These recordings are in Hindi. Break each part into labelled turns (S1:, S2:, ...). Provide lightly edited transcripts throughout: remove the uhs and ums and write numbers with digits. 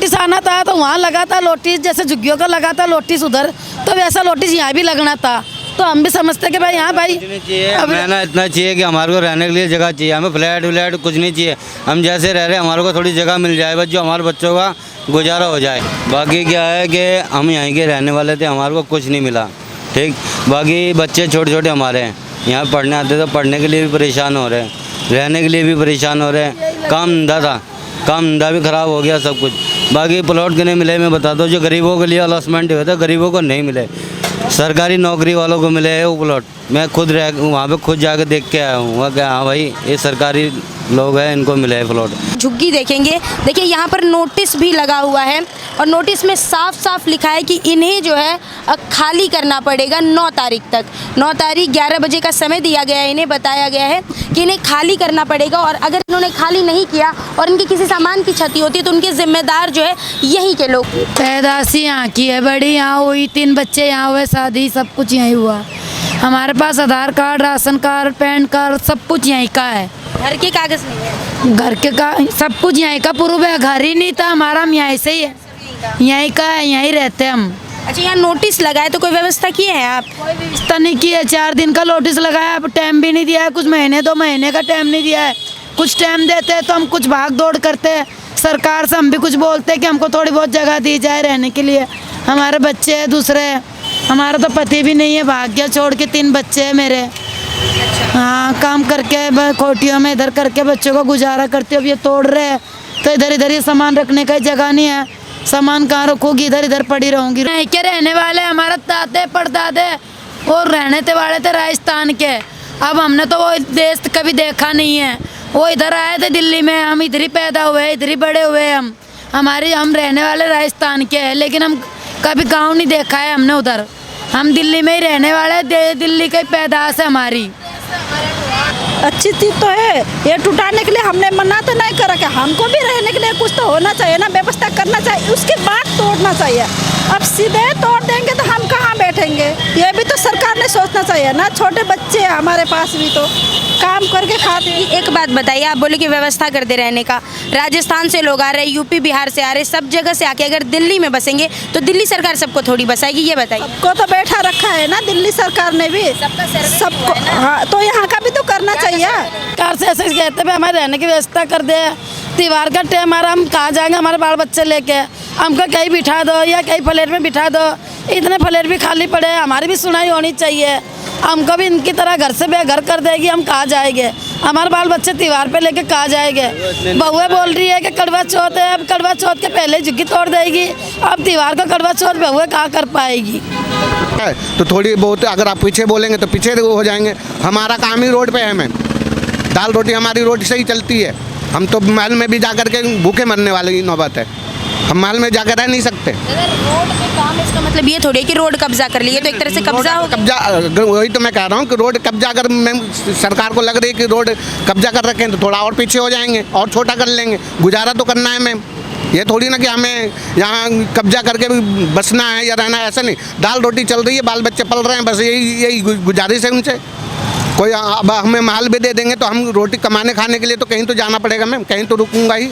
S1: नोटिस आना था तो वहाँ लगा था नोटिस, जैसे झुग्गियों का लगा था नोटिस उधर, तो वैसा नोटिस यहाँ भी लगना था। तो हम भी समझते कि भाई यहाँ भाई
S2: हमें ना इतना चाहिए कि हमारे को रहने के लिए जगह चाहिए, हमें फ्लैट व्लैट कुछ नहीं चाहिए। हम जैसे रह रहे हैं हमारे को थोड़ी जगह मिल जाए बस, जो हमारे बच्चों का गुजारा हो जाए। बाकी क्या है कि हम यहीं के रहने वाले थे, हमारे को कुछ नहीं मिला, ठीक। बाकी बच्चे छोटे छोटे हमारे हैं, यहाँ पढ़ने आते तो पढ़ने के लिए भी परेशान हो रहे हैं, रहने के लिए भी परेशान हो रहे हैं। काम धंधा था, काम धंधा भी ख़राब हो गया सब कुछ। बाकी प्लॉट के नहीं मिले, मैं बता दूँ जो गरीबों के लिए अलॉटमेंट हुए थे गरीबों को नहीं मिले, सरकारी नौकरी वालों को मिले है वो प्लॉट। मैं खुद रह वहाँ पे खुद जाकर देख के आया हूँ, वहाँ क्या हाँ भाई ये सरकारी लोग हैं इनको मिले है प्लॉट।
S3: झुग्गी देखेंगे, देखिए यहाँ पर नोटिस भी लगा हुआ है और नोटिस में साफ साफ लिखा है कि इन्हें जो है खाली करना पड़ेगा 9 तारीख तक। 9 तारीख 11 बजे का समय दिया गया है, इन्हें बताया गया है कि इन्हें खाली करना पड़ेगा और अगर इन्होंने खाली नहीं किया और इनके किसी सामान की क्षति होती है तो उनके जिम्मेदार जो है यहीं के लोग।
S1: पैदाशी यहाँ की है, बड़ी यहाँ हुई, 3 बच्चे यहाँ हुए, शादी सब कुछ यहीं हुआ। हमारे पास Aadhaar card, ration card, PAN card सब कुछ यहीं का है।
S3: घर के कागज नहीं है?
S1: घर के का सब कुछ यहीं का प्रूफ है, घर ही नहीं था हमारा, हम यहीं से ही है, यहीं का है, यहीं रहते हैं हम।
S3: अच्छा, यहाँ नोटिस लगा है तो कोई व्यवस्था किए हैं आप?
S1: कोई व्यवस्था नहीं की है, 4 दिन का नोटिस लगाया, अब टाइम भी नहीं दिया है, कुछ महीने 2 महीने का टाइम नहीं दिया है। कुछ टाइम देते हैं तो हम कुछ भाग दौड़ करते हैं, सरकार से हम भी कुछ बोलते हैं कि हमको थोड़ी बहुत जगह दी जाए रहने के लिए। हमारे बच्चे हैं दूसरे, हमारा तो पति भी नहीं है, भाग गया छोड़ के, 3 बच्चे हैं मेरे। हाँ, काम करके कोठियों में इधर करके बच्चों को गुजारा करते। अब ये तोड़ रहे हैं तो इधर इधर ही सामान रखने का जगह नहीं है, सामान कहाँ रखूँगी, इधर इधर पड़ी रहूँगी। नहीं के रहने वाले हमारे दादे परदादे और रहने थे वाले थे राजस्थान के। अब हमने तो वो देश कभी देखा नहीं है, वो इधर आए थे दिल्ली में, हम इधर ही पैदा हुए, इधर ही बड़े हुए। हम रहने वाले राजस्थान के हैं, लेकिन हम कभी गाँव नहीं देखा है हमने उधर। हम दिल्ली में ही रहने वाले, दिल्ली की पैदाश है हमारी।
S4: अच्छी चीज़ तो है, ये टुटाने के लिए हमने मना तो नहीं करा कि हमको भी रहने के लिए कुछ तो होना चाहिए ना, व्यवस्था करना चाहिए, उसके बाद तोड़ना चाहिए। अब सीधे तोड़ देंगे तो हम कहाँ बैठेंगे, ये भी तो सरकार ने सोचना चाहिए ना। छोटे बच्चे हैं हमारे पास भी तो काम करके खाते हैं।
S3: एक बात बताइए, आप बोले कि व्यवस्था कर दे रहने का, राजस्थान से लोग आ रहे, यूपी बिहार से आ रहे, सब जगह से आके अगर दिल्ली में बसेंगे तो दिल्ली सरकार सबको थोड़ी बसाएगी, ये बताइए।
S4: सबको तो बैठा रखा है ना दिल्ली सरकार ने भी, सबको। हाँ, तो यहाँ का भी तो करना चाहिए।
S1: सरकार से ऐसे कहते हैं हमारे रहने की व्यवस्था कर दे, त्योहार का टाइम हमारा, हम कहाँ जाएंगे हमारे बाल बच्चे लेके, हमको कहीं बिठा दो या कहीं फ्लैट में बिठा दो। इतने फ्लैट भी खाली पड़े हैं, हमारी भी सुनाई होनी चाहिए। हमको भी इनकी तरह घर से बेघर कर देगी, हम कहाँ जाएंगे, हमारे बाल बच्चे त्योहार पे लेके कहाँ जाएंगे। बहुएं बोल रही है कि कड़वा चौथ है, अब कड़वा चौथ के पहले झुग्गी तोड़ देगी, अब त्योहार का कड़वा चौथ बहुएं कहाँ कर पाएगी।
S5: तो थोड़ी बहुत अगर आप पीछे बोलेंगे तो पीछे हो जाएंगे। हमारा काम ही रोड पे है, मैम दाल रोटी हमारी रोड से ही चलती है। हम तो महल में भी जाकर के भूखे मरने वाली नौबत है, हम महल में जाकर रह नहीं सकते।
S3: रोड पे काम, इसका मतलब ये थोड़ी है कि रोड कब्जा कर लिए, तो एक तरह से कब्जा हो।
S5: वही तो मैं कह रहा हूँ कि रोड कब्जा, अगर मैम सरकार को लग रही है कि रोड कब्जा कर रखे हैं तो थोड़ा और पीछे हो जाएंगे और छोटा कर लेंगे, गुजारा तो करना है मैम। ये थोड़ी ना कि हमें यहाँ कब्जा करके बसना है या रहना है, ऐसा नहीं। दाल रोटी चल रही है, बाल बच्चे पल रहे हैं, बस यही गुजारिश है उनसे। कोई अब हमें महल भी दे देंगे तो हम रोटी कमाने खाने के लिए तो कहीं तो जाना पड़ेगा मैम, कहीं तो रुकूंगा ही।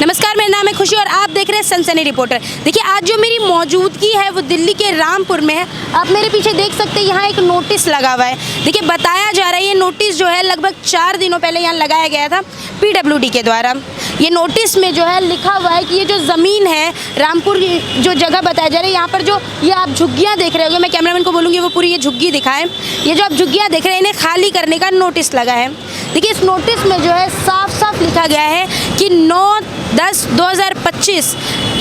S3: नमस्कार, मेरा नाम है खुशी और आप देख रहे हैं सनसनी रिपोर्टर। देखिए, आज जो मेरी मौजूदगी है वो दिल्ली के रामपुर में है। आप मेरे पीछे देख सकते हैं, यहाँ एक नोटिस लगा हुआ है। देखिए, बताया जा रहा है ये नोटिस जो है लगभग 4 दिनों पहले यहाँ लगाया गया था PWD के द्वारा। ये नोटिस में जो है लिखा हुआ है कि ये जो ज़मीन है रामपुर की, जो जगह बताया जा रहा है, यहाँ पर जो ये आप झुग्गियाँ देख रहे होंगे, मैं कैमरामैन को बोलूँगी वो पूरी ये झुग्गी दिखाएं। ये जो आप झुग्गियाँ देख रहे हैं इन्हें खाली करने का नोटिस लगा है। देखिए, इस नोटिस में जो है साफ साफ लिखा गया है कि 9/10/2025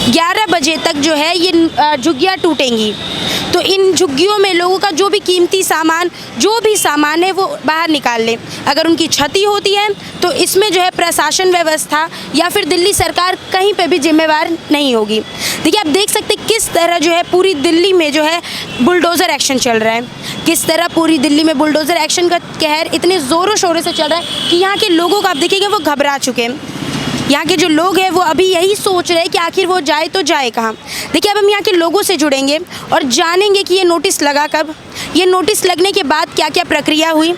S3: 11 बजे तक जो है ये झुग्गियाँ टूटेंगी। तो इन झुग्गियों में लोगों का जो भी कीमती सामान, जो भी सामान है वो बाहर निकाल लें। अगर उनकी क्षति होती है तो इसमें जो है प्रशासन व्यवस्था या फिर दिल्ली सरकार कहीं पे भी जिम्मेवार नहीं होगी। देखिए, आप देख सकते हैं किस तरह जो है पूरी दिल्ली में जो है बुलडोज़र एक्शन चल रहा है, किस तरह पूरी दिल्ली में बुलडोज़र एक्शन का कहर इतने ज़ोरों शोरों से चल रहा है कि यहाँ के लोगों को आप देखिएगा वो घबरा चुके हैं। यहाँ के जो लोग हैं वो अभी यही सोच रहे हैं कि आखिर वो जाए तो जाए कहाँ। देखिए, अब हम यहाँ के लोगों से जुड़ेंगे और जानेंगे कि ये नोटिस लगा कब, ये नोटिस लगने के बाद क्या क्या प्रक्रिया हुई,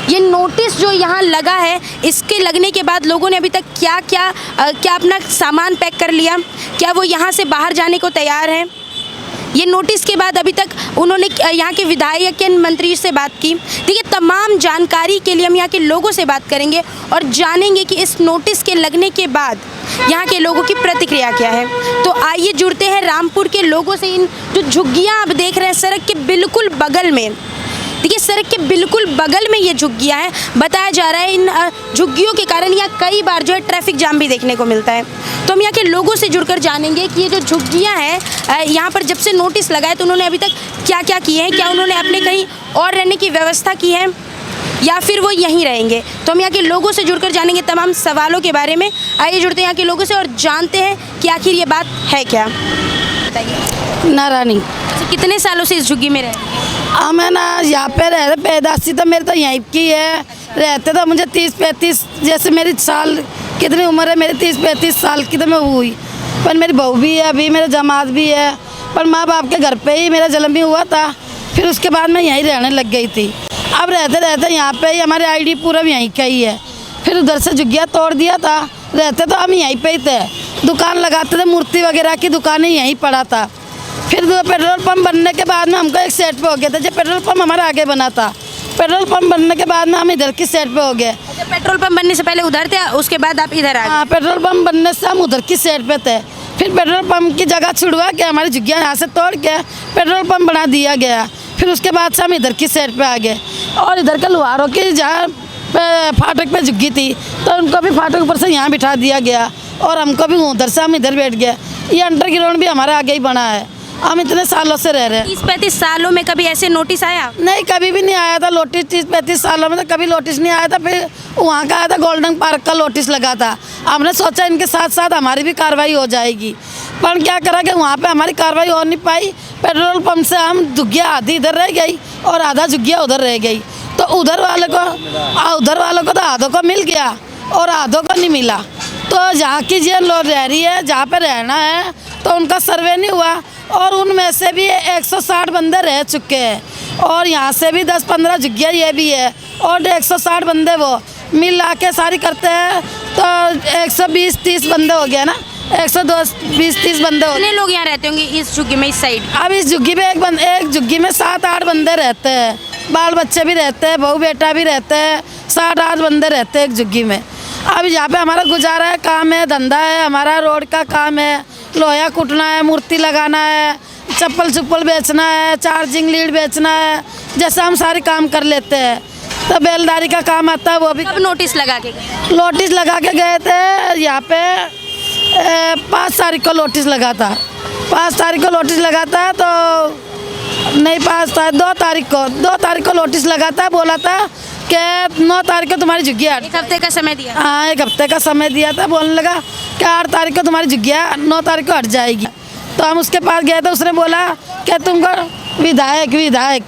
S3: ये नोटिस जो यहाँ लगा है, इसके लगने के बाद लोगों ने अभी तक क्या क्या अपना सामान पैक कर लिया, क्या वो यहाँ से बाहर जाने को तैयार हैं? ये नोटिस के बाद अभी तक उन्होंने यहाँ के विधायक या मंत्री से बात की। देखिए, तमाम जानकारी के लिए हम यहाँ के लोगों से बात करेंगे और जानेंगे कि इस नोटिस के लगने के बाद यहाँ के लोगों की प्रतिक्रिया क्या है। तो आइए जुड़ते हैं रामपुर के लोगों से। इन जो झुग्गियाँ आप देख रहे हैं सड़क के बिल्कुल बगल में, देखिए सड़क के बिल्कुल बगल में ये झुग्गियाँ हैं। बताया जा रहा है इन झुग्गियों के कारण यहाँ कई बार जो है ट्रैफिक जाम भी देखने को मिलता है। तो हम यहाँ के लोगों से जुड़कर जानेंगे कि ये जो झुग्गियाँ हैं, यहाँ पर जब से नोटिस लगा है तो उन्होंने अभी तक क्या क्या किए हैं, क्या उन्होंने अपने कहीं और रहने की व्यवस्था की है या फिर वो यहीं रहेंगे। तो हम यहाँ के लोगों से जुड़कर जानेंगे तमाम सवालों के बारे में। आइए जुड़ते हैं यहाँ के लोगों से और जानते हैं कि आखिर ये बात है क्या। बताइए।
S1: नारानी।
S3: कितने सालों से इस झुग्गी में रहे?
S1: हमें ना यहाँ पे रह पैदाशी तो मेरी तो यहीं की है, रहते तो मुझे 30-35, जैसे मेरी साल कितनी उम्र है मेरी, 30-35 साल की तो मैं हुई। पर मेरी बहू भी है, अभी मेरे जमात भी है, पर माँ बाप के घर पे ही मेरा जन्म भी हुआ था। फिर उसके बाद मैं यहीं रहने लग गई थी। अब रहते रहते यहाँ पे ही हमारे आईडी पूरा यहीं का ही है। फिर उधर से झुग्गिया तोड़ दिया था, रहते तो हम यहीं पे ही थे, दुकान लगाते थे, मूर्ति वगैरह की दुकानें यहीं पड़ा था। फिर पेट्रोल पंप बनने के बाद में हमको एक सेट पे हो गया था। जब पेट्रोल पंप हमारा आगे बना था, पेट्रोल पंप बनने के बाद में हम इधर की सेट पे हो गए।
S3: अच्छा, पेट्रोल पंप बनने से पहले उधर थे, उसके बाद आप इधर आ गए?
S1: हाँ, पेट्रोल पंप बनने से हम उधर की सेट पे थे। फिर पेट्रोल पंप की जगह छुड़वा के हमारी झुग्गियाँ यहाँ से तोड़ के पेट्रोल पंप बना दिया गया। फिर उसके बाद से हम इधर की सेट पे आ गए। और इधर के लुहारों की जहाँ पे फाटक पे झुग्गी थी तो उनको भी फाटक ऊपर से यहाँ बिठा दिया गया और हमको भी उधर से हम इधर बैठ गए। ये अंडरग्राउंड भी हमारे आगे ही बना है। हम इतने सालों से रह रहे हैं।
S3: 30-35 सालों में कभी ऐसे नोटिस आया?
S1: नहीं, कभी भी नहीं आया था नोटिस। 30-35 सालों में तो कभी नोटिस नहीं आया था। फिर वहाँ का आया था, गोल्डन पार्क का नोटिस लगा था। हमने सोचा इनके साथ साथ हमारी भी कार्रवाई हो जाएगी, पर क्या करा कि वहाँ पे हमारी कार्रवाई हो नहीं पाई। पेट्रोल पंप से हम झुग्गियाँ आधी इधर रह गई और आधा झुग्गियाँ उधर रह गई। तो उधर वालों को तो आधों को मिल गया और आधों को नहीं मिला। तो जहाँ की जो लोग रह रही है, जहाँ पे रहना है, तो उनका सर्वे नहीं हुआ और उनमें से भी 160 बंदे रह चुके हैं और यहाँ से भी 10-15 झुग्गियाँ ये भी है और 160 बंदे वो मिला के सारी करते हैं तो 120-30 बंदे हो गए ना, 120-30 बंदे हो।
S3: कितने लोग यहाँ रहते होंगे इस झुग्गी में, इस साइड?
S1: अब इस झुग्गी में एक झुग्गी में 7-8 बंदे रहते हैं, बाल बच्चे भी रहते हैं, बहू बेटा भी रहते हैं, 7-8 बंदे रहते हैं एक झुग्गी में। अब यहाँ पे हमारा गुजारा है, काम है, धंधा है, हमारा रोड का काम है, लोहा कुटना है, मूर्ति लगाना है, चप्पल बेचना है, चार्जिंग लीड बेचना है, जैसा हम सारे काम कर लेते हैं। तो बेलदारी का काम आता है, वो भी।
S3: कब नोटिस लगा के गए?
S1: नोटिस लगा के गए थे यहाँ पे 5 तारीख को नोटिस लगा था। 5 तारीख को नोटिस लगा था तो नहीं, 2 तारीख को नोटिस लगा था। बोला था कि 9 तारीख को तुम्हारी झुग्गियाँ।
S3: 1 हफ्ते का समय दिया?
S1: हाँ, 1 हफ्ते का समय दिया था। बोलने लगा कि 8 तारीख को तुम्हारी झुग्गियाँ 9 तारीख को हट जाएगी। तो हम उसके पास गए तो उसने बोला कि तुमको विधायक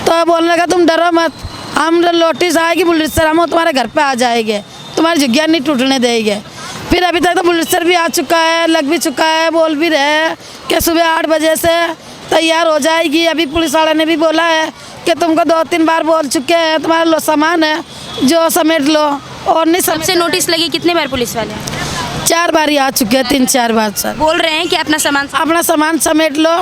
S1: तो बोलने लगा तुम डरो मत, हम नोटिस आएगी बुलडोजर, हम तुम्हारे घर पे आ जाएंगे, तुम्हारी झुग्गियाँ नहीं टूटने देंगे। फिर अभी तक तो बुलडोजर भी आ चुका है, लग भी चुका है, बोल भी रहे हैं कि सुबह 8 बजे से तैयार हो जाएगी। अभी पुलिस वाले ने भी बोला है कि तुमको 2-3 बार बोल चुके हैं, तुम्हारा सामान है जो समेट लो और नहीं।
S3: सबसे नोटिस लगी कितने बार पुलिस वाले?
S1: 4 बार ही आ चुके हैं, 3-4 बार सर।
S3: बोल रहे हैं कि अपना सामान
S1: समेट लो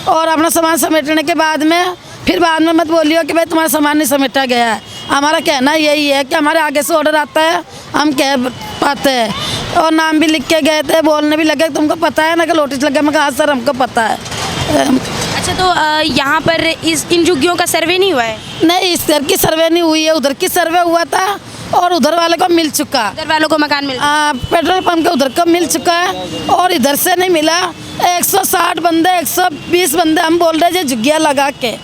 S1: और अपना सामान समेटने के बाद में फिर बाद में मत बोलियो कि भाई तुम्हारा सामान नहीं समेटा गया है। हमारा कहना यही है कि हमारे आगे से ऑर्डर आता है, हम कह पाते हैं और नाम भी लिख के गए थे, बोलने भी लगे तुमको पता है ना कि नोटिस लगा। मैं कहा सर हमको पता है।
S3: अच्छा, तो यहाँ पर इन झुग्गियों का सर्वे नहीं हुआ है?
S1: नहीं, इस घर की सर्वे नहीं हुई है, उधर की सर्वे हुआ था और उधर वाले को मिल चुका।
S3: उधर वालों को मकान मिल?
S1: पेट्रोल पंप के उधर को मिल चुका है और इधर से नहीं मिला। 160 बंदे 120 बंदे हम बोल रहे हैं झुग्गियाँ लगा के,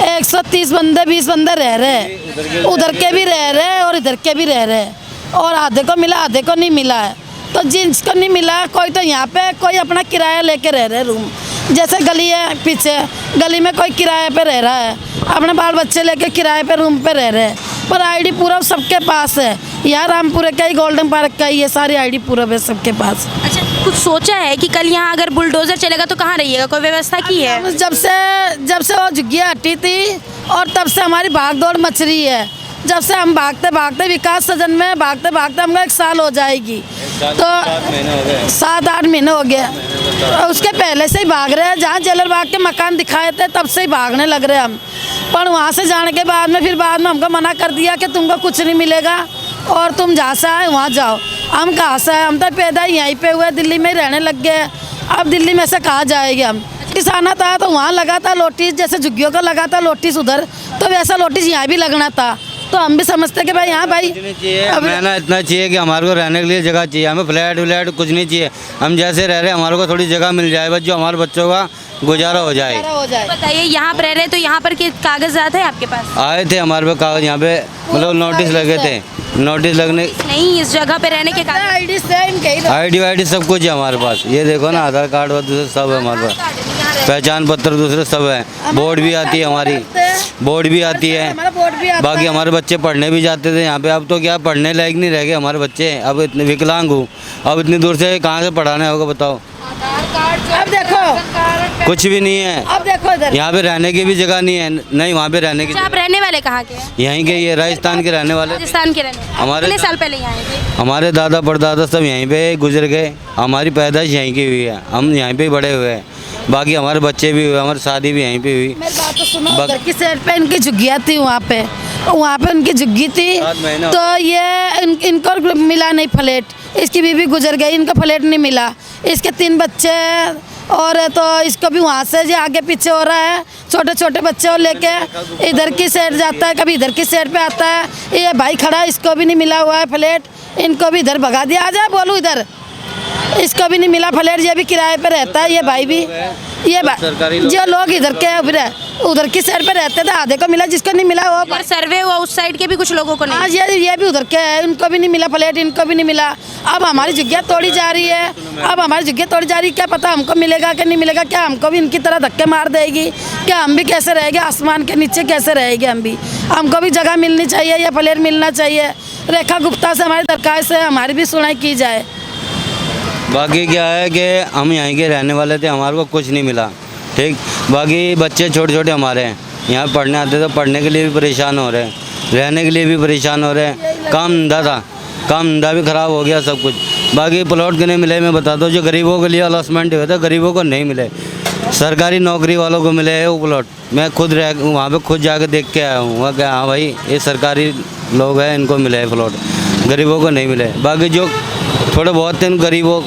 S1: 130 बंदे 20 बंदे रह रहे, उधर के भी रह रहे और इधर के भी रह रहे और आधे को मिला आधे को नहीं मिला है। तो जिसको नहीं मिला, कोई तो यहाँ पे कोई अपना किराया लेके रह रहे रूम, जैसे गली है पीछे, गली में कोई किराए पे रह रहा है, अपने बाल बच्चे लेके किराए पे रूम पे रह रहे हैं। पर आईडी पूरा सबके पास है, यहाँ रामपुर का ही, गोल्डन पार्क का ही, ये सारी आईडी पूरा है सबके पास।
S3: अच्छा, कुछ सोचा है कि कल यहाँ अगर बुलडोजर चलेगा तो कहाँ रहिएगा? कोई व्यवस्था की है?
S1: जब से वो झुग्गियाँ हटी थी और तब से हमारी भाग दौड़ मच रही है।
S4: जब से हम भागते भागते विकास सदन में भागते भागते हमको 1 साल हो जाएगी, तो 7-8 महीने हो गए। और उसके पहले से ही भाग रहे हैं, जहाँ जेलर बाग के मकान दिखाए थे तब से ही भागने लग रहे हैं हम। पर वहाँ से जाने के बाद में फिर बाद में हमको मना कर दिया कि तुमको कुछ नहीं मिलेगा और तुम जहाँ से आए वहाँ जाओ। हम कहाँ से आए, हम तो पैदा यहीं पे हुए, दिल्ली में ही रहने लग गए। अब दिल्ली में से कहाँ जाएंगे हम। किसाना था तो वहाँ लगा था नोटिस, जैसे झुग्गियों का लगा था नोटिस उधर, तो वैसा नोटिस यहाँ भी लगना था। तो हम भी समझते कि भाई यहाँ भाई
S2: हमें ना इतना चाहिए कि हमारे को रहने के लिए जगह चाहिए, हमें फ्लैट व्लैट कुछ नहीं चाहिए। हम जैसे रह रहे हैं हमारे को थोड़ी जगह मिल जाए, बस जो हमारे बच्चों का गुजारा हो जाए।
S3: बताइए, यहाँ पर रह रहे हैं तो यहाँ पर के कागजात है आपके पास?
S2: आए थे हमारे पे कागज, यहाँ पे मतलब नोटिस लगे थे, नोटिस लगने
S3: नहीं, इस जगह पे रहने के कागज?
S2: ID वाईडी सब कुछ है हमारे पास। ये देखो ना, आधार कार्ड और दूसरे सब है हमारे पास, पहचान पत्र दूसरे सब है, बोर्ड भी आती है हमारी, बोर्ड भी आती है। बाकी हमारे बच्चे पढ़ने भी जाते थे यहाँ पे, अब तो क्या पढ़ने लायक नहीं रह गए हमारे बच्चे। अब इतने विकलांग हूँ, अब इतनी दूर से कहाँ से पढ़ाना होगा बताओ।
S4: अब देखो
S2: कुछ भी नहीं है,
S4: अब देखो इधर
S2: यहाँ पे रहने की भी जगह नहीं है, नहीं वहाँ पे रहने की।
S3: अच्छा, आप रहने वाले कहाँ के हैं?
S2: यहीं के, ये राजस्थान के रहने वाले।
S3: राजस्थान के रहने वाले।
S2: हमारे
S3: कितने साल पहले यहाँ आए थे?
S2: हमारे दादा परदादा सब यहीं पे गुजर गए, हमारी पैदाइश यहीं की हुई है, हम यहीं पे बड़े हुए हैं। बाकी हमारे बच्चे भी हुए, हमारी शादी भी यहीं पे हुई।
S4: मेरी बात तो सुनो, उधर की साइड पे इनकी झुग्गियाँ थी, वहाँ पे उनकी झुग्गी थी,
S2: 7 महीने
S4: तो ये इनको मिला नहीं फ्लैट। इसकी बीवी गुजर गई, इनको फ्लैट नहीं मिला। इसके 3 बच्चे और तो इसको भी वहाँ से जो आगे पीछे हो रहा है, छोटे छोटे बच्चे को लेके इधर की साइड जाता है, कभी इधर की साइड पे आता है। ये भाई खड़ा, इसको भी नहीं मिला हुआ है फ्लैट, इनको भी इधर भगा दिया। आ जाए बोलूँ इधर, इसको भी नहीं मिला फ्लैट, ये भी किराए पे रहता है। ये भाई भी, ये जो लोग इधर के उधर की साइड पे रहते थे, आधे को मिला, जिसको नहीं मिला वो
S3: और सर्वे हुआ उस साइड के भी कुछ लोगों को नहीं।
S4: आज ये भी उधर के है, उनको भी नहीं मिला फ्लैट, इनको भी नहीं मिला। अब हमारी झुग्गियाँ तोड़ी जा रही है, अब हमारी झुग्गियाँ तोड़ी जा रही है, क्या पता हमको मिलेगा कि नहीं मिलेगा। क्या हमको भी इनकी तरह धक्के मार देगी? क्या हम भी कैसे रहेंगे, आसमान के नीचे कैसे रहेंगे हम भी? हमको भी जगह मिलनी चाहिए, या फ्लैट मिलना चाहिए। रेखा गुप्ता से हमारी दरखास्त है, हमारी भी सुनाई की जाए।
S2: बाकी क्या है कि हम यहीं के रहने वाले थे, हमारे को कुछ नहीं मिला, ठीक। बाकी बच्चे छोटे छोटे हमारे हैं, यहाँ पढ़ने आते तो पढ़ने के लिए भी परेशान हो रहे हैं, रहने के लिए भी परेशान हो रहे हैं। काम धंधा था, काम धंधा भी ख़राब हो गया सब कुछ। बाकी प्लॉट के नहीं मिले, मैं बता दूँ, जो गरीबों के लिए अलॉटमेंट हुए थे, गरीबों को नहीं मिले, सरकारी नौकरी वालों को मिले हैं वो प्लॉट। मैं खुद वहाँ पे खुद जाकर देख के आया हूँ, वहाँ क्या, हाँ भाई ये सरकारी लोग हैं, इनको मिले हैं प्लॉट, गरीबों को नहीं मिले। बाकी जो थोड़े बहुत थे गरीबों,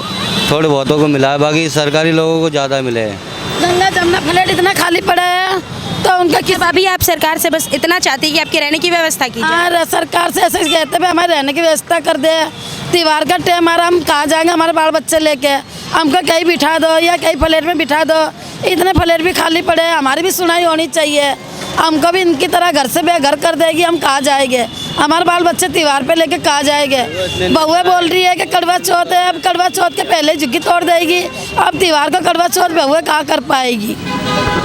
S2: थोड़े बहुतों को मिला है, बाकी सरकारी लोगों को ज़्यादा मिले हैं।
S4: गंगा जमुना फ्लैट इतना खाली पड़ा है, तो उनका किस
S3: अभी आप सरकार से बस इतना चाहती है कि आपके रहने की व्यवस्था की जाए?
S4: हाँ, सरकार से ऐसे कहते हैं हमारे रहने की व्यवस्था कर दे। त्योहार का टाइम हमारा, हम कहाँ जाएंगे हमारे बाल बच्चे लेके? हमको कहीं बिठा दो या कहीं फ्लैट में बिठा दो। इतने फ्लैट भी खाली पड़े हैं, हमारी भी सुनाई होनी चाहिए। हमको भी इनकी तरह घर से बेघर कर देगी, हम कहाँ जाएंगे? हमारे बाल बच्चे त्योहार पे लेके कहाँ जाएंगे? बहुए बोल रही है कि कड़वा चौथ है, अब कड़वा चौथ के पहले झुग्गी तोड़ देगी, अब त्योहार का कड़वा चौथ बहुए कहाँ कर पाएगी?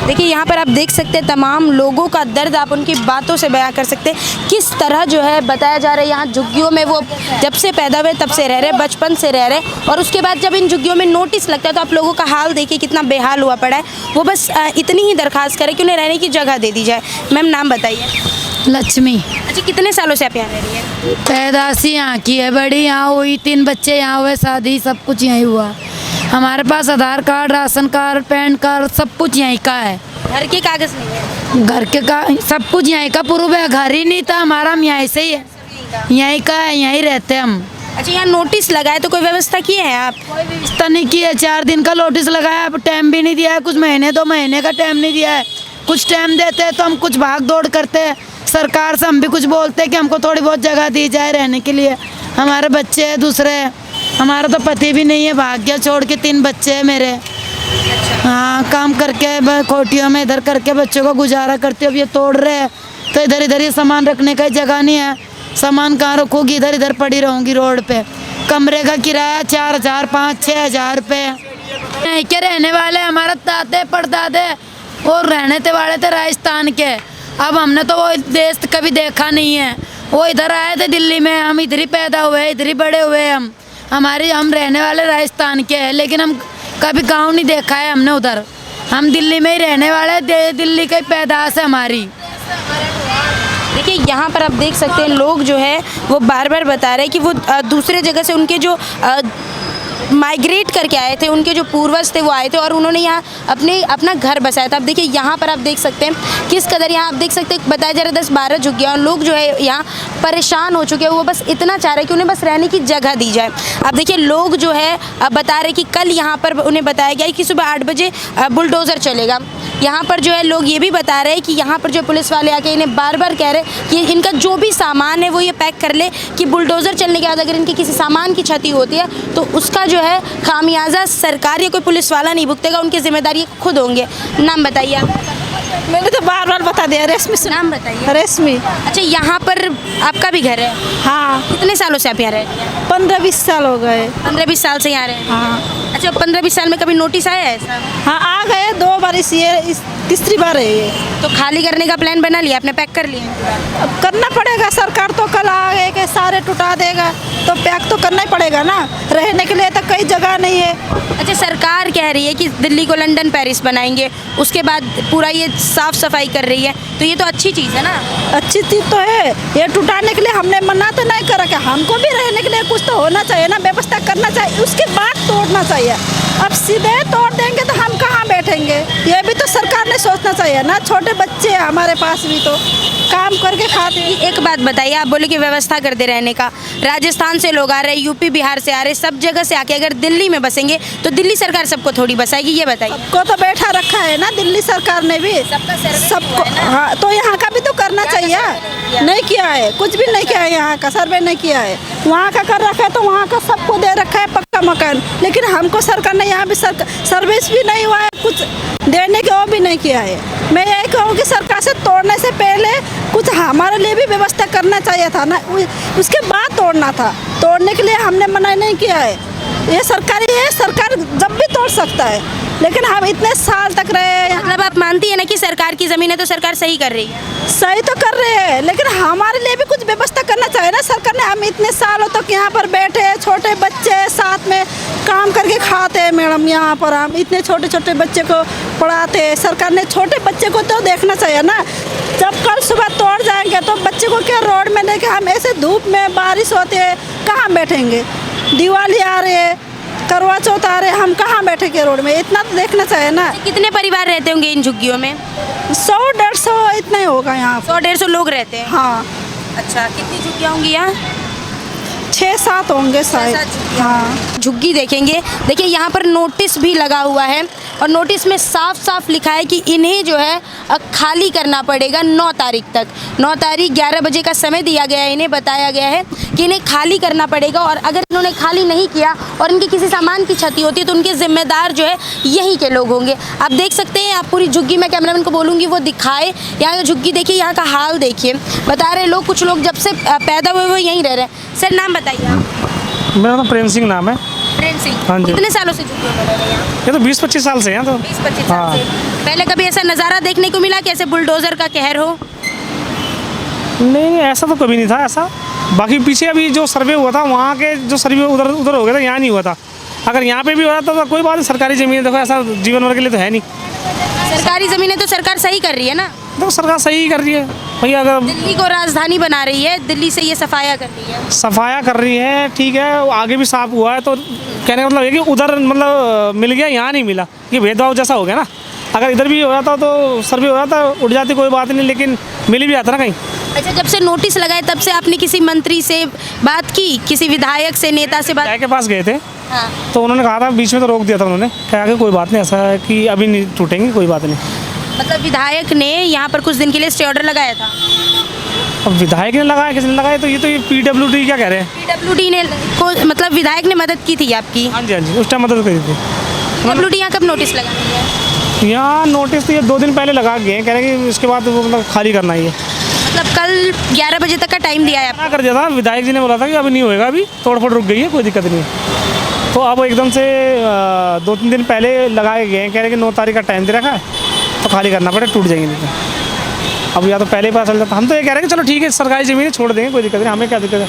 S3: देखिए, यहाँ पर आप देख सकते हैं तमाम लोगों का दर्द, आप उनकी बातों से बयां कर सकते हैं। किस तरह जो है बताया जा रहा है, यहाँ झुग्गियों में वो जब से पैदा हुए तब से रह रहे, बचपन से रह रहे, और उसके बाद जब इन झुग्गियों में नोटिस लगता है तो आप लोगों का हाल देखिए कितना बेहाल हुआ पड़ा है। वो बस इतनी ही दरख्वास्त करें कि उन्हें रहने की जगह दे दी जाए। मैम, नाम बताइए।
S1: लक्ष्मी।
S3: अच्छा, कितने सालों से आप यहाँ रह रही हैं?
S1: पैदाशी यहाँ की है, बड़ी यहाँ हुई, 3 बच्चे यहाँ हुए, शादी सब कुछ यहीं हुआ। हमारे पास Aadhaar card, ration card, PAN card सब कुछ यहीं का है।
S3: घर के कागज नहीं है?
S1: घर के का सब कुछ यहीं का प्रूफ है, घर ही नहीं था हमारा, हम यहीं से ही है, यहीं का है, यहीं रहते हैं हम।
S3: अच्छा, यहाँ नोटिस लगा है तो कोई व्यवस्था की है आप?
S1: कोई व्यवस्था नहीं की है, 4 दिन का नोटिस लगाया, अब टाइम भी नहीं दिया है, कुछ महीने 2 महीने का टाइम नहीं दिया है। कुछ टाइम देते हैं तो हम कुछ भाग दौड़ करते हैं, सरकार से हम भी कुछ बोलते हैं कि हमको थोड़ी बहुत जगह दी जाए रहने के लिए। हमारे बच्चे हैं दूसरे, हमारा तो पति भी नहीं है, भाग गया छोड़ के, 3 बच्चे हैं मेरे। हाँ, काम करके खोटियों में इधर करके बच्चों को गुजारा करते। अब ये तोड़ रहे हैं तो इधर इधर ही सामान रखने का जगह नहीं है, सामान कहाँ रखूँगी, इधर इधर पड़ी रहूँगी रोड पे। कमरे का किराया 4,000, 5,000, 6,000 रुपये। यहीं के रहने वाले हमारे दादे परदादे और रहने थे वाले थे राजस्थान के। अब हमने तो वो देश कभी देखा नहीं है, वो इधर आए थे दिल्ली में, हम इधर ही पैदा हुए, इधर ही बड़े हुए। हम रहने वाले राजस्थान के हैं, लेकिन हम कभी गांव नहीं देखा है हमने उधर। हम दिल्ली में ही रहने वाले, दिल्ली की पैदाश है हमारी।
S3: देखिए यहाँ पर आप देख सकते हैं लोग जो है वो बार बार बता रहे हैं कि वो दूसरे जगह से उनके जो माइग्रेट करके आए थे, उनके जो पूर्वज थे वो आए थे और उन्होंने यहाँ अपना घर बसाया था। अब देखिए यहाँ पर आप देख सकते हैं किस कदर यहाँ आप देख सकते हैं बताया जा रहा है 10-12 झुग्गियाँ और लोग जो है यहाँ परेशान हो चुके हैं। वो बस इतना चाह रहे हैं कि उन्हें बस रहने की जगह दी जाए। अब देखिए लोग जो है अब बता रहे हैं कि कल यहाँ पर उन्हें बताया गया है कि सुबह 8 बजे बुलडोज़र चलेगा। यहाँ पर जो है लोग ये भी बता रहे हैं कि यहाँ पर जो पुलिस वाले आके इन्हें बार बार कह रहे हैं कि इनका जो भी सामान है वो ये पैक कर ले कि बुलडोज़र चलने के बाद अगर इनके किसी सामान की क्षति होती है तो उसका जो है खामियाजा सरकार या कोई पुलिस वाला नहीं भुगतेगा, उनकी जिम्मेदारी खुद होंगे। नाम बताइए आप।
S4: मैंने तो बार बार बता दिया। रेशमी से।
S3: नाम बताइए।
S4: रेशमी।
S3: अच्छा, यहाँ पर आपका भी घर है?
S4: हाँ।
S3: कितने सालों से आप यहाँ रहते हैं?
S4: 15-20 साल हो गए।
S3: 15-20 साल से यहाँ रहे हैं?
S4: हाँ।
S3: अच्छा, 15-20 साल में कभी नोटिस आया है ऐसा?
S4: हाँ आ गए 2 बार, इस तीसरी बार है ये।
S3: तो खाली करने का प्लान बना लिया आपने? पैक कर लिया?
S4: अब करना पड़ेगा, सरकार तो कल आ गए कि सारे टुटा देगा तो पैक तो करना ही पड़ेगा ना। रहने के लिए तो कई जगह नहीं है।
S3: अच्छा, सरकार कह रही है कि दिल्ली को लंदन पेरिस बनाएंगे, उसके बाद पूरा ये साफ सफाई कर रही है, तो ये तो अच्छी चीज़ है ना?
S4: अच्छी चीज़ तो है। ये टुटाने के लिए हमने मना तो नहीं करा कि हमको भी रहने के लिए कुछ तो होना चाहिए ना, व्यवस्था करना चाहिए, उसके बाद तोड़ना चाहिए। अब सीधे तोड़ देंगे तो हम कहाँ बैठेंगे? ये भी तो सरकार ने सोचना चाहिए ना। छोटे बच्चे हैं हमारे पास भी तो काम करके खाते हैं।
S3: एक बात बताइए, आप बोले कि व्यवस्था कर दे रहने का, राजस्थान से लोग आ रहे हैं, यूपी बिहार से आ रहे हैं, सब जगह से आके अगर दिल्ली में बसेंगे तो दिल्ली सरकार सबको थोड़ी बसाएगी, ये बताइए।
S4: सबको तो बैठा रखा है ना दिल्ली सरकार ने भी, सबको। हाँ, तो यहाँ का भी तो करना चाहिए। नहीं किया है, कुछ भी नहीं किया है, यहाँ का सर्वे नहीं किया है। वहाँ का कर रखा है तो वहाँ का सबको दे रखा है पक्का मकान, लेकिन हमको सरकार ने यहाँ भी सर्विस भी नहीं हुआ है, कुछ देने के वो भी नहीं किया है। मैं यही कहूँ कि सरकार से तोड़ने से पहले कुछ हमारे लिए भी व्यवस्था करना चाहिए था ना, उसके बाद तोड़ना था। तोड़ने के लिए हमने मना नहीं किया है, ये सरकारी है, सरकार जब भी तोड़ सकता है, लेकिन हम इतने साल तक रहे हैं।
S3: मतलब आप मानती है ना कि सरकार की ज़मीन है तो सरकार सही कर रही है?
S4: सही तो कर रहे हैं, लेकिन हमारे लिए भी कुछ व्यवस्था करना चाहिए ना सरकार ने। हम इतने सालों तक यहाँ पर बैठे हैं, छोटे बच्चे साथ में काम करके खाते हैं मैडम। यहाँ पर हम इतने छोटे छोटे बच्चे को पढ़ाते हैं, सरकार ने छोटे बच्चे को तो देखना चाहिए ना। जब कल सुबह तोड़ जाएंगे तो बच्चे को क्या रोड में लेके हम ऐसे धूप में बारिश होते हैं कहाँ बैठेंगे? दिवाली आ रही है, करवा चौथ आ रहे, हम कहाँ बैठेंगे रोड में? इतना तो देखना चाहिए ना।
S3: कितने परिवार रहते होंगे इन झुग्गियों में?
S4: 100-150 इतना ही होगा यहाँ।
S3: 100-150 लोग रहते हैं?
S4: हाँ।
S3: अच्छा, कितनी झुग्गियाँ होंगी यहाँ?
S4: 6-7 होंगे शायद। हाँ।
S3: झुग्गी देखेंगे, देखिए यहाँ पर नोटिस भी लगा हुआ है और नोटिस में साफ साफ लिखा है कि इन्हें जो है खाली करना पड़ेगा 9 तारीख तक। 9 तारीख 11 बजे का समय दिया गया है, इन्हें बताया गया है कि इन्हें खाली करना पड़ेगा और अगर इन्होंने खाली नहीं किया और इनके किसी सामान की क्षति होती है तो उनके जिम्मेदार जो है यहीं के लोग होंगे। आप देख सकते हैं, आप पूरी झुग्गी, मैं कैमरामैन को बोलूँगी वो दिखाए। यहाँ का झुग्गी देखिए, यहाँ का हाल देखिए। बता रहे लोग, कुछ लोग जब से पैदा हुए वो यहीं रह रहे हैं। सर नाम बताइए आप।
S6: मेरा तो प्रेम सिंह नाम है।
S3: प्रेम सिंह।
S6: हाँ जी।
S3: कितने सालों से झुग्गियों में रह रहे हैं यहाँ?
S6: ये तो 20-25 साल से हैं। तो
S3: 20-25 साल से। पहले कभी ऐसा नज़ारा देखने को मिला कि ऐसे बुलडोज़र का कहर हो?
S6: नहीं, ऐसा तो कभी नहीं था ऐसा। बाकी पीछे अभी जो सर्वे हुआ था वहाँ के जो सर्वे उधर हो गया था, यहाँ नहीं हुआ था। अगर यहाँ पे भी हो रहा था तो कोई बात नहीं, सरकारी ज़मीन देखो, ऐसा जीवन भर के लिए तो है नहीं।
S3: सरकारी ज़मीन है तो सरकार सही कर रही है ना?
S6: देखो सरकार सही कर रही है भैया। अगर
S3: दिल्ली को राजधानी बना रही है, दिल्ली से ये सफाया कर रही है,
S6: सफाया कर रही है, ठीक है, आगे भी साफ हुआ है, तो कहने का मतलब है कि उधर मतलब मिल गया, यहाँ नहीं मिला, ये भेदभाव जैसा हो गया ना। अगर इधर भी हो रहा था तो सर्वे हो रहा था, उठ जाती कोई बात नहीं, लेकिन मिल भी आता ना कहीं।
S3: अच्छा, जब से नोटिस लगाए तब से आपने किसी मंत्री से बात की, किसी विधायक से, नेता से बात?
S6: के पास गए थे।
S3: हाँ।
S6: तो उन्होंने कहा था, बीच में तो रोक दिया था उन्होंने, कहा कि कोई बात नहीं, ऐसा है कि अभी नहीं टूटेंगे, कोई बात नहीं।
S3: मतलब विधायक ने यहाँ पर कुछ दिन के लिए स्टे ऑर्डर लगाया था?
S6: अब विधायक ने लगाया, किसने लगाया? तो ये PWD क्या कह रहे हैं?
S3: PWD ने को मतलब विधायक ने मदद की थी आपकी?
S6: हाँ जी, हाँ जी, उस टाइम मदद करी थी।
S3: PWD यहाँ कब नोटिस लगा रही है?
S6: यहाँ नोटिस तो ये 2 दिन पहले लगा गए हैं, कह रहे हैं कि इसके बाद वो मतलब खाली करना ही है।
S3: मतलब कल 11 बजे तक का टाइम दिया है?
S6: मना कर दिया था, विधायक जी ने बोला था कि अभी नहीं होएगा, अभी तोड़-फोड़ रुक गई है, कोई दिक्कत नहीं। तो अब एकदम से 2-3 दिन पहले लगाए गए हैं, कह रहे हैं कि 9 तारीख का टाइम दे रखा है तो खाली करना पड़े, टूट जाएंगे नहीं तो। अब या तो पहले ही पता चल जाता। हम तो ये कह रहे हैं कि चलो ठीक है, सरकारी ज़मीन छोड़ देंगे, कोई दिक्कत नहीं, हमें क्या दिक्कत है।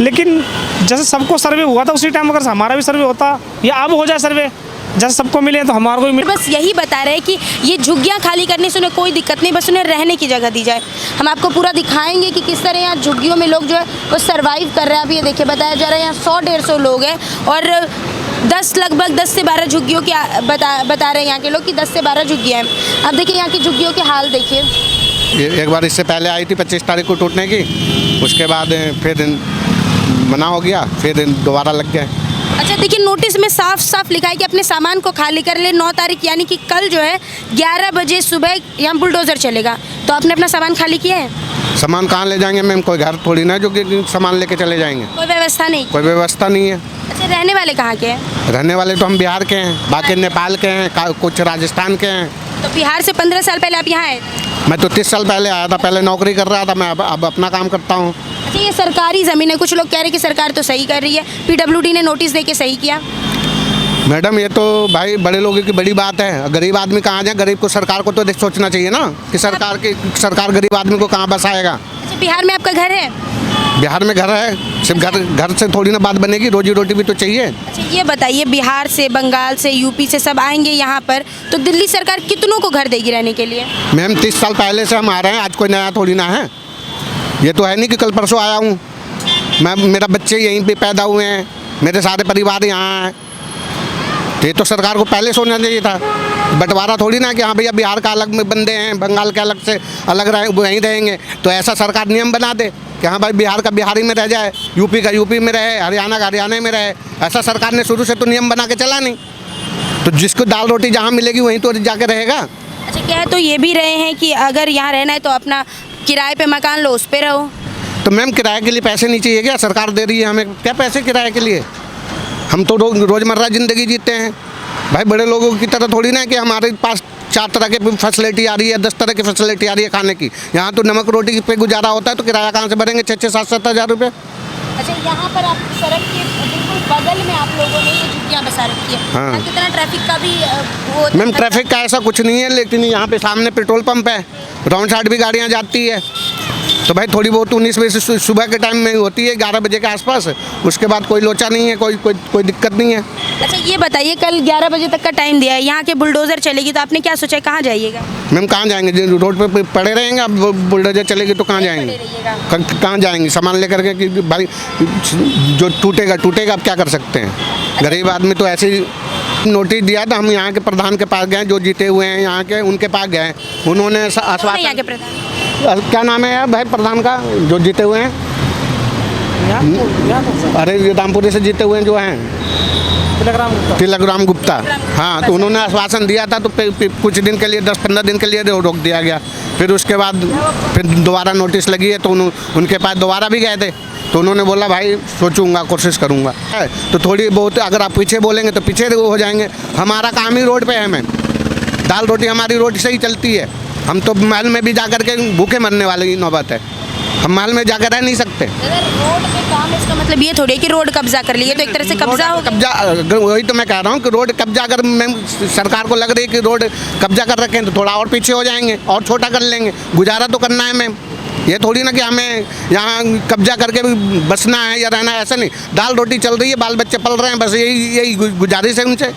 S6: लेकिन जैसे सबको सर्वे हुआ था उसी टाइम अगर हमारा भी सर्वे होता या अब हो जाए सर्वे, जैसे सबको मिले तो हमारे को भी मिले।
S3: बस यही बता रहे हैं कि ये झुग्गियाँ खाली करने से उन्हें कोई दिक्कत नहीं, बस उन्हें रहने की जगह दी जाए। हम आपको पूरा दिखाएंगे कि किस तरह यहाँ झुग्गियों में लोग जो है वो सर्वाइव कर रहे हैं। अब ये देखिए बताया जा रहा है यहाँ 100-150 लोग हैं और लगभग 10 से 12 झुग्गियों की बता रहे हैं यहाँ के लोग कि 10 से 12 झुग्गियाँ हैं। अब देखिए यहाँ की झुग्गियों के हाल देखिए।
S5: एक बार इससे पहले आई थी 25 तारीख को टूटने की, उसके बाद फिर मना हो गया, फिर दोबारा लग गए।
S3: अच्छा देखिए नोटिस में साफ साफ लिखा है कि अपने सामान को खाली कर ले। 9 तारीख यानी कि कल जो है 11 बजे सुबह यहाँ बुलडोज़र चलेगा। तो आपने अपना सामान खाली किया है?
S5: सामान कहाँ ले जाएंगे मैम, कोई घर थोड़ी ना जो कि सामान लेके चले जाएंगे।
S3: कोई व्यवस्था नहीं?
S5: कोई व्यवस्था नहीं है।
S3: अच्छा रहने वाले कहाँ के हैं?
S5: रहने वाले तो हम बिहार के हैं, बाकी नेपाल के हैं, कुछ राजस्थान के हैं।
S3: तो बिहार से 15 साल पहले आप यहाँ आए?
S5: मैं तो 30 साल पहले आया था, पहले नौकरी कर रहा था मैं, अब अपना काम करता हूँ।
S3: अच्छा ये सरकारी ज़मीन है, कुछ लोग कह रहे हैं कि सरकार तो सही कर रही है, PWD ने नोटिस दे के सही किया।
S5: मैडम ये तो भाई बड़े लोगों की बड़ी बात है, गरीब आदमी कहाँ जाए, गरीब को सरकार को तो सोचना चाहिए ना कि सरकार गरीब आदमी को कहाँ बसाएगा।
S3: अच्छा बिहार में आपका घर है?
S5: बिहार में घर है, सिर्फ घर से थोड़ी ना बात बनेगी, रोजी रोटी भी तो चाहिए।
S3: अच्छा ये बताइए बिहार से, बंगाल से, यूपी से सब आएंगे यहाँ पर, तो दिल्ली सरकार कितनों को घर देगी रहने के लिए?
S5: मैम 30 साल पहले से हम आ रहे हैं, आज कोई नया थोड़ी ना है। ये तो है नहीं कि कल परसों आया हूँ मैं, मेरा बच्चे यहीं पे पैदा हुए हैं, मेरे सारे परिवार यहाँ हैं। ये तो सरकार को पहले सोचना चाहिए था, बंटवारा थोड़ी ना कि हाँ भैया बिहार का अलग में बंदे हैं, बंगाल के अलग से अलग रहे वहीं रहेंगे। तो ऐसा सरकार नियम बना दे कि हाँ भाई बिहार का बिहारी में रह जाए, यूपी का यूपी में रहे, हरियाणा का हरियाणा में रहे। ऐसा सरकार ने शुरू से तो नियम बना के चला नहीं, तो जिसको दाल रोटी जहाँ मिलेगी वहीं तो जाके रहेगा।
S3: अच्छा कह तो ये भी रहे हैं कि अगर यहाँ रहना है तो अपना किराए पे मकान लो, उस पे रहो।
S5: तो मैम किराए के लिए पैसे नहीं चाहिए क्या? सरकार दे रही है हमें, क्या पैसे किराए के लिए? हम तो रोज़मर्रा ज़िंदगी जीते हैं भाई। बड़े लोगों की तरह थोड़ी ना कि हमारे पास 4 तरह के फैसिलिटी आ रही है, 10 तरह की फैसिलिटी आ रही है खाने की। यहाँ तो नमक रोटी पे गुजारा होता है, तो किराया कहाँ से भरेंगे 6-6, 7-7 हज़ार रुपये।
S3: अच्छा यहाँ पर आप सड़क के बिल्कुल बगल में आप लोगों ने ये झुग्गियाँ बसा रखी है।
S5: हाँ।
S3: यहाँ कितना ट्रैफिक का भी वो
S5: मैम ट्रैफिक का ऐसा कुछ नहीं है, लेकिन यहाँ पे सामने पेट्रोल पंप है, राउंड साइड भी गाड़ियाँ जाती है। तो भाई थोड़ी बहुत 19 बजे से सुबह के टाइम में होती है, 11 बजे के आसपास, उसके बाद कोई लोचा नहीं है, कोई दिक्कत नहीं है।
S3: अच्छा ये बताइए कल 11 बजे तक का टाइम दिया है, यहाँ के बुलडोज़र चलेगी तो आपने क्या सोचा है कहाँ जाइएगा?
S5: मैम कहाँ जाएंगे, रोड पे पड़े रहेंगे। अब बुलडोजर चलेगी तो कहाँ जाएंगे, कहाँ जाएंगे सामान लेकर के? कि भाई जो टूटेगा, अब क्या कर सकते हैं? गरीब आदमी तो ऐसे ही नोटिस दिया था। हम यहाँ के प्रधान के पास गए, जो जीते हुए हैं यहाँ के, उनके पास गए। उन्होंने आश्वासन, क्या नाम है यार भाई प्रधान का जो जीते हुए हैं? अरे रामपुरी से जीते हुए हैं जो हैं, तिलकराम गुप्ता। हाँ तो उन्होंने आश्वासन दिया था, तो कुछ दिन के लिए 10-15 दिन के लिए रोक दिया गया। फिर उसके बाद फिर दोबारा नोटिस लगी है, तो उनके पास दोबारा भी गए थे, तो उन्होंने बोला भाई सोचूंगा, कोशिश करूंगा। तो थोड़ी बहुत अगर आप पीछे बोलेंगे तो पीछे हो जाएंगे। हमारा काम ही रोड पे है मैम, दाल रोटी हमारी रोड से ही चलती है। हम तो महल में भी जा कर के भूखे मरने वाले की नौबत है, हम महल में जाकर रह नहीं सकते।
S3: अगर रोड पे काम है इसका मतलब ये थोड़ी है कि रोड कब्जा कर लिए, तो एक तरह से कब्जा हो।
S5: वही तो मैं कह रहा हूँ कि रोड कब्जा अगर मैम सरकार को लग रही है कि रोड कब्जा कर रखे हैं, तो थोड़ा और पीछे हो जाएंगे और छोटा कर लेंगे। गुजारा तो करना है मैम, ये थोड़ी ना कि हमें यहाँ कब्जा करके भी बसना है या रहना है, ऐसा नहीं। दाल रोटी चल रही है, बाल बच्चे पल रहे हैं, बस यही गुजारिश है उनसे।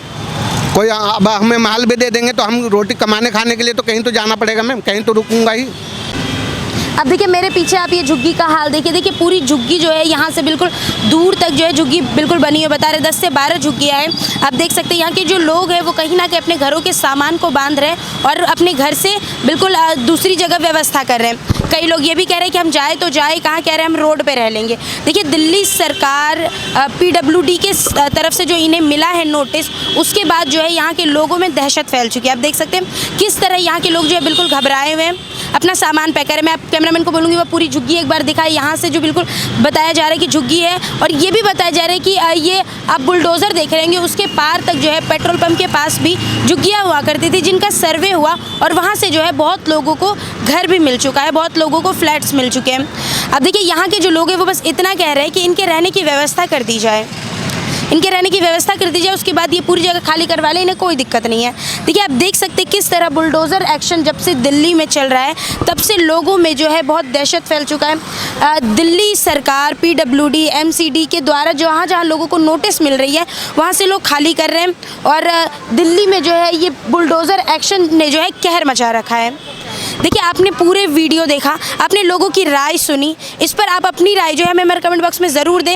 S5: कोई अब हमें माल भी दे देंगे तो हम रोटी कमाने खाने के लिए तो कहीं तो जाना पड़ेगा मैम, कहीं तो रुकूंगा ही।
S3: अब देखिए मेरे पीछे आप ये झुग्गी का हाल देखिए पूरी झुग्गी जो है यहाँ से बिल्कुल दूर तक जो है झुग्गी बिल्कुल बनी है। बता रहे 10 से 12 झुग्गियाँ हैं। आप देख सकते हैं यहाँ के जो लोग हैं वो कहीं ना कहीं अपने घरों के सामान को बांध रहे हैं और अपने घर से बिल्कुल दूसरी जगह व्यवस्था कर रहे हैं। कई लोग ये भी कह रहे हैं कि हम जाए तो जाए कहाँ, कह रहे हैं हम रोड पे रह लेंगे। देखिए दिल्ली सरकार PWD के तरफ से जो इन्हें मिला है नोटिस, उसके बाद जो है यहाँ के लोगों में दहशत फैल चुकी है। आप देख सकते हैं किस तरह यहाँ के लोग जो है बिल्कुल घबराए हुए हैं, अपना सामान पैक करें। मैं आप कैमरामैन को बोलूँगी वो पूरी झुग्गी एक बार दिखाए। यहाँ से जो बिल्कुल बताया जा रहा है कि झुग्गी है, और ये भी बताया जा रहा है कि ये आप बुलडोज़र देख रहे होंगे, उसके पार तक जो है पेट्रोल पंप के पास भी झुग्गियाँ हुआ करती थी, जिनका सर्वे हुआ और वहाँ से जो है बहुत लोगों को घर भी मिल चुका है, बहुत लोगों को फ्लैट्स मिल चुके हैं। अब देखिए यहाँ के जो लोग हैं वो बस इतना कह रहे हैं कि इनके रहने की व्यवस्था कर दी जाए, इनके रहने की व्यवस्था कर दी जाए, उसके बाद ये पूरी जगह खाली करवा लें, इन्हें कोई दिक्कत नहीं है। देखिए आप देख सकते हैं किस तरह बुलडोज़र एक्शन जब से दिल्ली में चल रहा है तब से लोगों में जो है बहुत दहशत फैल चुका है। दिल्ली सरकार PWD MCD के द्वारा जहाँ जहाँ लोगों को नोटिस मिल रही है वहाँ से लोग खाली कर रहे हैं और दिल्ली में जो है ये बुलडोज़र एक्शन ने जो है कहर मचा रखा है। देखिए आपने पूरे वीडियो देखा, आपने लोगों की राय सुनी, इस पर आप अपनी राय जो है हमें हमारे कमेंट बॉक्स में ज़रूर दें।